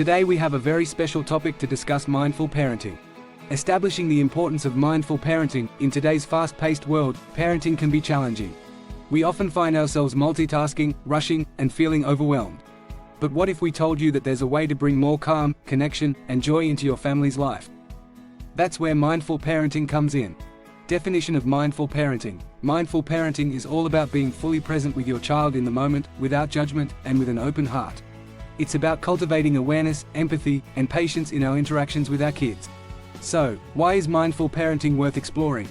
Today we have a very special topic to discuss: mindful parenting. Establishing the importance of mindful parenting. In today's fast-paced world, parenting can be challenging. We often find ourselves multitasking, rushing, and feeling overwhelmed. But what if we told you that there's a way to bring more calm, connection, and joy into your family's life? That's where mindful parenting comes in. Definition of mindful parenting. Mindful parenting is all about being fully present with your child in the moment, without judgment, and with an open heart. It's about cultivating awareness, empathy, and patience in our interactions with our kids. So, why is mindful parenting worth exploring?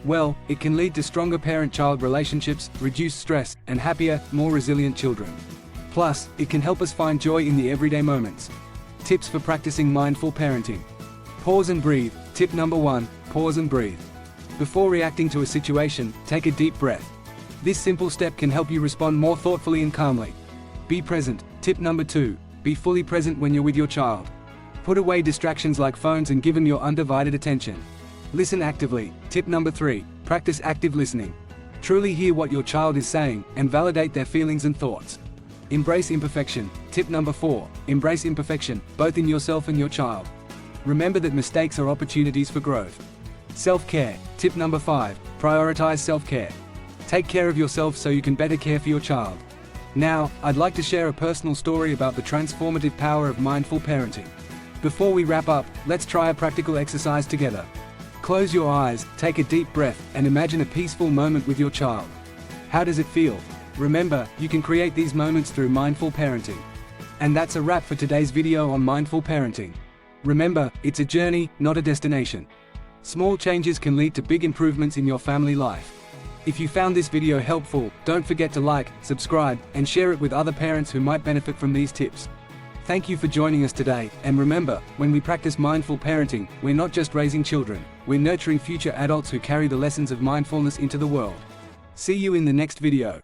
Well, it can lead to stronger parent-child relationships, reduce stress, and happier, more resilient children. Plus, it can help us find joy in the everyday moments. Tips for practicing mindful parenting. Pause and breathe. Tip number 1, pause and breathe. Before reacting to a situation, take a deep breath. This simple step can help you respond more thoughtfully and calmly. Be present. Tip number 2, be fully present when you're with your child. Put away distractions like phones and give them your undivided attention. Listen actively. Tip number 3, practice active listening. Truly hear what your child is saying, and validate their feelings and thoughts. Embrace imperfection. Tip number 4, embrace imperfection, both in yourself and your child. Remember that mistakes are opportunities for growth. Self-care. Tip number 5, prioritize self-care. Take care of yourself so you can better care for your child. Now, I'd like to share a personal story about the transformative power of mindful parenting. Before we wrap up, let's try a practical exercise together. Close your eyes, take a deep breath, and imagine a peaceful moment with your child. How does it feel? Remember, you can create these moments through mindful parenting. And that's a wrap for today's video on mindful parenting. Remember, it's a journey, not a destination. Small changes can lead to big improvements in your family life. If you found this video helpful, don't forget to like, subscribe, and share it with other parents who might benefit from these tips. Thank you for joining us today, and remember, when we practice mindful parenting, we're not just raising children, we're nurturing future adults who carry the lessons of mindfulness into the world. See you in the next video.